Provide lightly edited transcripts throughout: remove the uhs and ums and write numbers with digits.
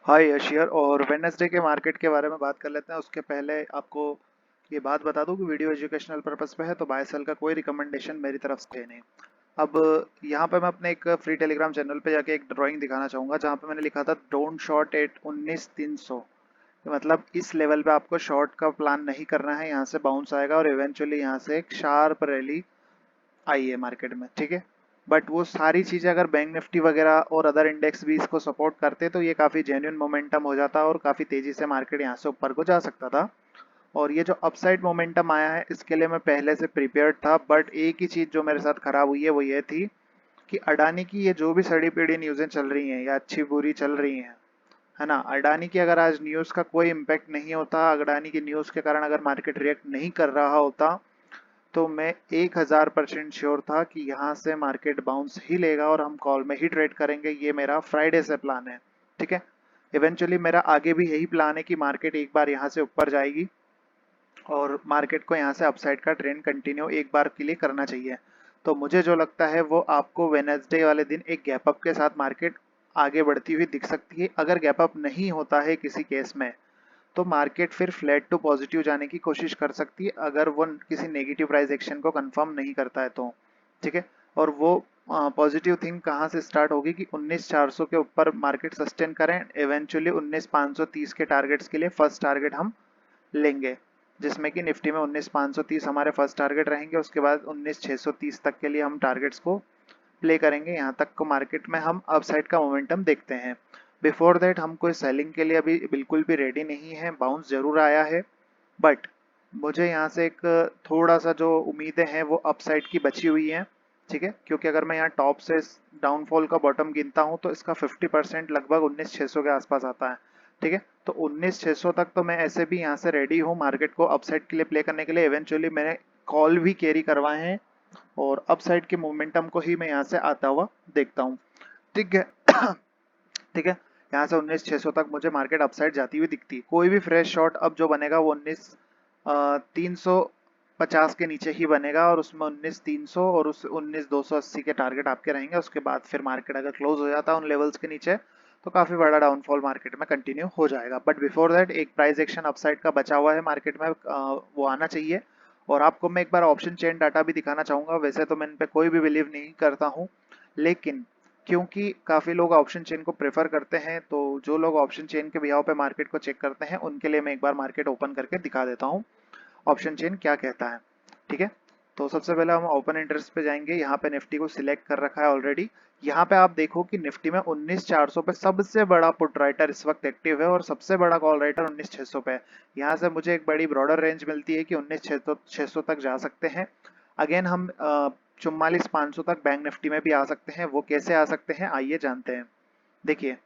हाय अशियर। और वेडनेसडे के मार्केट के बारे में बात कर लेते हैं। उसके पहले आपको ये बात बता दूं कि वीडियो एजुकेशनल पर्पस पे है, तो बाय सेल का कोई रिकमेंडेशन मेरी तरफ से है नहीं। अब यहाँ पे मैं अपने एक फ्री टेलीग्राम चैनल पे जाके एक ड्राइंग दिखाना चाहूँगा, जहाँ पे मैंने लिखा था डोंट शॉर्ट एट 19,300। मतलब इस लेवल पे आपको शॉर्ट का प्लान नहीं करना है। यहाँ से बाउंस आएगा और इवेंचुअली यहाँ से एक शार्प रैली आई है मार्केट में, ठीक है। बट वो सारी चीज़ें अगर बैंक निफ्टी वगैरह और अदर इंडेक्स भी इसको सपोर्ट करते तो ये काफ़ी जेन्युइन मोमेंटम हो जाता और काफ़ी तेज़ी से मार्केट यहाँ से ऊपर को जा सकता था। और ये जो अपसाइड मोमेंटम आया है इसके लिए मैं पहले से प्रिपेयर्ड था। बट एक ही चीज़ जो मेरे साथ खराब हुई है वो ये थी कि अडानी की ये जो भी सड़ी पीड़ी न्यूज़ें चल रही हैं या अच्छी बुरी चल रही हैं, है ना, अडानी की अगर आज न्यूज़ का कोई इम्पैक्ट नहीं होता, अडानी की न्यूज़ के कारण अगर मार्केट रिएक्ट नहीं कर रहा होता, तो मैं 1000% श्योर था कि यहाँ से मार्केट बाउंस ही लेगा और हम कॉल में ही ट्रेड करेंगे। ये मेरा फ्राइडे से प्लान है, ठीक है। इवेंचुअली मेरा आगे भी यही प्लान है कि मार्केट एक बार यहाँ से ऊपर जाएगी और मार्केट को यहाँ से अपसाइड का ट्रेंड कंटिन्यू एक बार के लिए करना चाहिए। तो मुझे जो लगता है वो आपको वेडनेसडे वाले दिन एक गैप अप के साथ मार्केट आगे बढ़ती हुई दिख सकती है। अगर गैप अप नहीं होता है किसी केस में, तो मार्केट फिर फ्लैट टू पॉजिटिव जाने की कोशिश कर सकती है, अगर वो किसी नेगेटिव प्राइस एक्शन को कंफर्म नहीं करता है तो, ठीक है। और वो पॉजिटिव थिंग कहाँ से स्टार्ट होगी कि 19,400 के ऊपर मार्केट सस्टेन करें, इवेंचुअली 19,530 के टारगेट्स के लिए फर्स्ट टारगेट हम लेंगे, जिसमें कि निफ्टी में 19,530 हमारे फर्स्ट टारगेट रहेंगे। उसके बाद 19,630 तक के लिए हम टारगेट्स को प्ले करेंगे। यहाँ तक को मार्केट में हम अपसाइड का मोमेंटम देखते हैं। बिफोर दैट हम कोई सेलिंग के लिए अभी बिल्कुल भी रेडी नहीं है। बाउंस जरूर आया है, बट मुझे यहाँ से एक थोड़ा सा जो उम्मीदें हैं वो अपसाइड की बची हुई हैं, ठीक है। क्योंकि अगर मैं यहाँ टॉप से डाउनफॉल का बॉटम गिनता हूँ तो इसका 50% लगभग 19,600 के आसपास आता है, ठीक है। तो 19,600 तक तो मैं ऐसे भी यहाँ से रेडी हूँ मार्केट को अपसाइड के लिए प्ले करने के लिए। इवेंचुअली मैंने कॉल भी कैरी करवाए हैं और अपसाइड के मोमेंटम को ही मैं यहाँ से आता हुआ देखता हूँ, ठीक है। ठीक है। यहाँ से 19,600 तक मुझे मार्केट अपसाइड जाती हुई दिखती है। कोई भी फ्रेश शॉट अब जो बनेगा वो 19,350 के नीचे ही बनेगा और उसमें 19,300 और उस 19,280 के टारगेट आपके रहेंगे। उसके बाद फिर मार्केट अगर क्लोज हो जाता है उन लेवल्स के नीचे, तो काफी बड़ा डाउनफॉल मार्केट में कंटिन्यू हो जाएगा। बट बिफोर दैट एक प्राइस एक्शन अपसाइड का बचा हुआ है मार्केट में, वो आना चाहिए। और आपको मैं एक बार ऑप्शन चेन डाटा भी दिखाना चाहूंगा। वैसे तो मैं इन पे कोई भी बिलीव नहीं करता हूँ, लेकिन क्योंकि काफ़ी लोग ऑप्शन चेन को प्रेफर करते हैं, तो जो लोग ऑप्शन चेन के बिहाव पे मार्केट को चेक करते हैं उनके लिए मैं एक बार मार्केट ओपन करके दिखा देता हूँ ऑप्शन चेन क्या कहता है, ठीक है। तो सबसे पहले हम ओपन इंटरेस्ट पे जाएंगे। यहाँ पे निफ्टी को सिलेक्ट कर रखा है ऑलरेडी। यहाँ पे आप देखो कि निफ्टी में 19,400 पे सबसे बड़ा पुट राइटर इस वक्त एक्टिव है और सबसे बड़ा कॉल राइटर 19,600 पे है। यहाँ से मुझे एक बड़ी ब्रॉडर रेंज मिलती है कि 19,600 तक जा सकते हैं। अगेन हम 44,500 तक बैंक निफ्टी में भी आ सकते हैं। वो कैसे आ सकते हैं आइए जानते हैं। देखिए,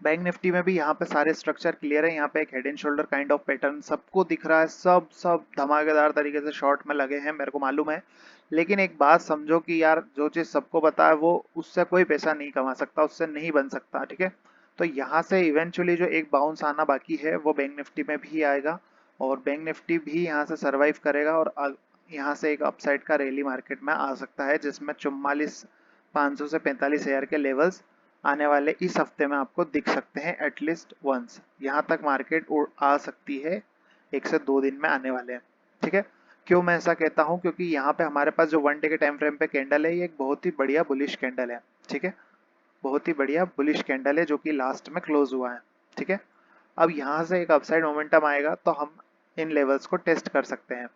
बैंक निफ्टी में भी यहाँ पे सारे स्ट्रक्चर क्लियर है। यहाँ पे एक head and shoulder kind of pattern सबको दिख रहा है। सब सब धमाकेदार तरीके से शॉर्ट में लगे हैं, मेरे को मालूम है। लेकिन एक बात समझो कि यार जो चीज सबको पता है वो उससे कोई पैसा नहीं कमा सकता, उससे नहीं बन सकता, ठीक है। तो यहाँ से इवेंचुअली जो एक बाउंस आना बाकी है वो बैंक निफ्टी में भी आएगा और बैंक निफ्टी भी यहाँ से सर्वाइव करेगा और यहाँ से एक अपसाइड का रैली मार्केट में आ सकता है, जिसमें 44,500 से 45,000 के लेवल्स आने वाले इस हफ्ते में आपको दिख सकते हैं एटलीस्ट वंस। यहाँ तक मार्केट आ सकती है 1 से 2 दिन में आने वाले हैं, ठीक है। क्यों मैं ऐसा कहता हूँ, क्योंकि यहाँ पे हमारे पास जो 1 डे के टाइम फ्रेम पे कैंडल है ये एक बहुत ही बढ़िया बुलिश कैंडल है, ठीक है। बहुत ही बढ़िया बुलिश कैंडल है जो कि लास्ट में क्लोज हुआ है, ठीक है। अब यहाँ से एक अपसाइड मोमेंटम आएगा तो हम इन लेवल्स को टेस्ट कर सकते हैं,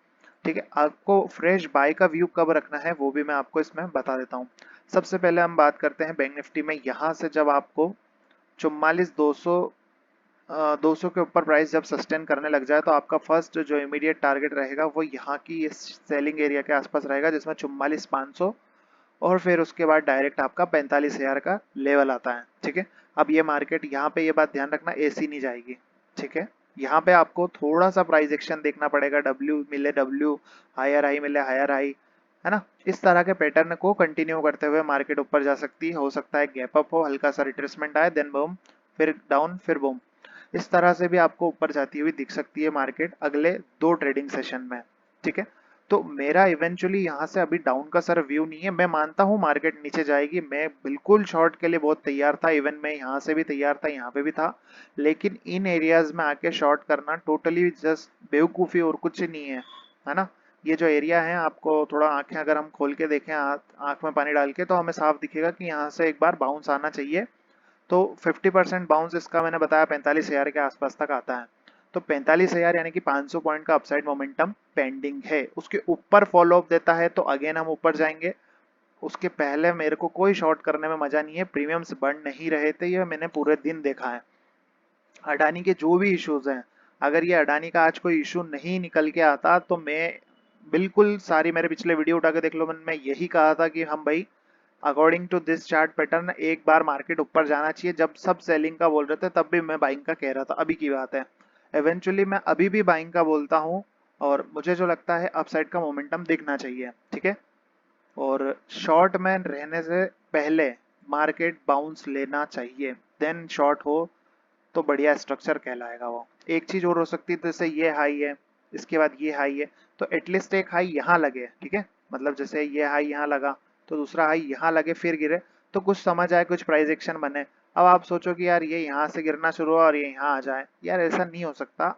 ठीक है। आपको फ्रेश बाय का व्यू कब रखना है वो भी मैं आपको इसमें बता देता हूँ। सबसे पहले हम बात करते हैं बैंक निफ्टी में। यहाँ से जब आपको 44,200 200 के ऊपर प्राइस जब सस्टेन करने लग जाए तो आपका फर्स्ट जो इमीडिएट टारगेट रहेगा वो यहाँ की इस सेलिंग एरिया के आसपास रहेगा, जिसमें 44,500 और फिर उसके बाद डायरेक्ट आपका 45,000 का लेवल आता है, ठीक है। अब ये मार्केट यहाँ पे ये बात ध्यान रखना एसी नहीं जाएगी, ठीक है। यहाँ पे आपको थोड़ा सा प्राइस एक्शन देखना पड़ेगा, डब्ल्यू मिले डब्ल्यू, हायर हाई मिले हायर हाई, है ना। इस तरह के पैटर्न को कंटिन्यू करते हुए मार्केट ऊपर जा सकती है। हो सकता है गैप अप हो, हल्का सा रिट्रेसमेंट आए, देन बूम, फिर डाउन, फिर बूम। इस तरह से भी आपको ऊपर जाती हुई दिख सकती है मार्केट अगले 2 ट्रेडिंग सेशन में, ठीक है। तो मेरा इवेंचुअली यहाँ से अभी डाउन का सर व्यू नहीं है। मैं मानता हूँ मार्केट नीचे जाएगी, मैं बिल्कुल शॉर्ट के लिए बहुत तैयार था, इवन मैं यहाँ से भी तैयार था, यहाँ पे भी था, लेकिन इन एरियाज में आके शॉर्ट करना टोटली जस्ट बेवकूफ़ी और कुछ नहीं है ना। ये जो एरिया है, आपको थोड़ा आंखें अगर हम खोल के देखें, आंख में पानी डाल के, तो हमें साफ दिखेगा कि यहाँ से एक बार बाउंस आना चाहिए। तो 50% बाउंस इसका मैंने बताया 45,000 के आसपास तक आता है। तो 45,000 यानी कि 500 पॉइंट का अपसाइड मोमेंटम पेंडिंग है। उसके ऊपर फॉलो अप देता है तो अगेन हम ऊपर जाएंगे। उसके पहले मेरे को कोई शॉर्ट करने में मजा नहीं है। प्रीमियम्स बढ़ नहीं रहे थे, ये मैंने पूरे दिन देखा है। अडानी के जो भी इश्यूज हैं, अगर ये अडानी का आज कोई इशू नहीं निकल के आता तो मैं बिल्कुल सारी, मेरे पिछले वीडियो उठा के देख लो, मैं यही कहा था कि हम भाई according to this chart pattern एक बार मार्केट ऊपर जाना चाहिए। जब सब सेलिंग का बोल रहे थे तब भी मैं बाइंग का कह रहा था, अभी की बात है। इवेंचुअली मैं अभी भी बाइंग का बोलता हूँ, और मुझे जो लगता है अपसाइड का मोमेंटम दिखना चाहिए, ठीक है। और शॉर्ट में रहने से पहले मार्केट बाउंस लेना चाहिए, देन शॉर्ट हो तो बढ़िया स्ट्रक्चर कहलाएगा वो। एक चीज और हो सकती है, जैसे ये हाई है, इसके बाद ये हाई है, तो एटलीस्ट एक हाई यहाँ लगे, ठीक है। मतलब जैसे ये हाई यहाँ लगा तो दूसरा हाई यहाँ लगे फिर गिरे, तो कुछ समझ आए, कुछ प्राइस एक्शन बने। अब आप सोचो कि यार ये यहाँ से गिरना शुरू हुआ और ये यहाँ आ जाए, यार ऐसा नहीं हो सकता।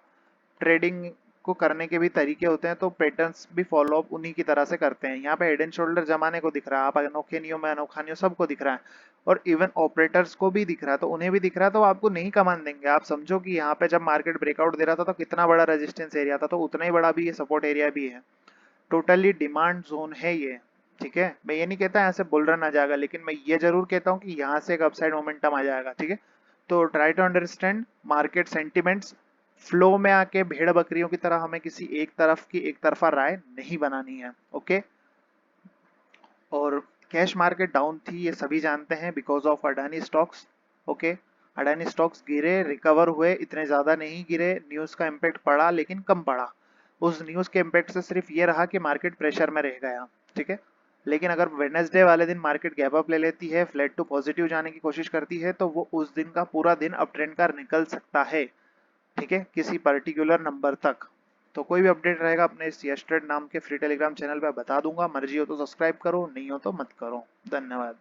ट्रेडिंग को करने के भी तरीके होते हैं, तो पैटर्न्स भी फॉलो अप उन्हीं की तरह से करते हैं। यहाँ पे हेड एंड शोल्डर जमाने को दिख रहा है, आप अनोखे नहीं हो, मैं अनोखा नहीं हूं, सबको दिख रहा है। और इवन ऑपरेटर्स को भी दिख रहा है, तो उन्हें भी दिख रहा है, तो आपको नहीं कमान देंगे। आप समझो कि यहाँ पे जब मार्केट ब्रेकआउट दे रहा था तो कितना बड़ा रेजिस्टेंस एरिया था, तो उतना ही बड़ा भी ये सपोर्ट एरिया भी है। टोटली डिमांड जोन है ये, ठीक है। मैं ये नहीं कहता यहाँ से बुल रन आ जाएगा, लेकिन मैं ये जरूर कहता हूँ कि यहाँ से एक अपसाइड मोमेंटम आ जाएगा, ठीक है। तो try to understand market sentiments. Flow में आके भेड़ बकरियों की तरह हमें किसी एक तरफ की एक तरफा राय नहीं बनानी है, ओके। और कैश मार्केट डाउन थी, ये सभी जानते हैं, because of Adani stocks, okay. Adani stocks गिरे, रिकवर हुए, इतने ज्यादा नहीं गिरे, न्यूज का इम्पैक्ट पड़ा लेकिन कम पड़ा। उस न्यूज के इम्पैक्ट से सिर्फ ये रहा कि मार्केट प्रेशर में रह गया, ठीक है। लेकिन अगर वेडनेसडे वाले दिन मार्केट गैप अप ले लेती है, फ्लैट टू पॉजिटिव जाने की कोशिश करती है, तो वो उस दिन का पूरा दिन अप ट्रेंड का निकल सकता है, ठीक है, किसी पर्टिकुलर नंबर तक। तो कोई भी अपडेट रहेगा अपने इस यस्टर्ड नाम के फ्री टेलीग्राम चैनल पे बता दूंगा। मर्जी हो तो सब्सक्राइब करो, नहीं हो तो मत करो। धन्यवाद।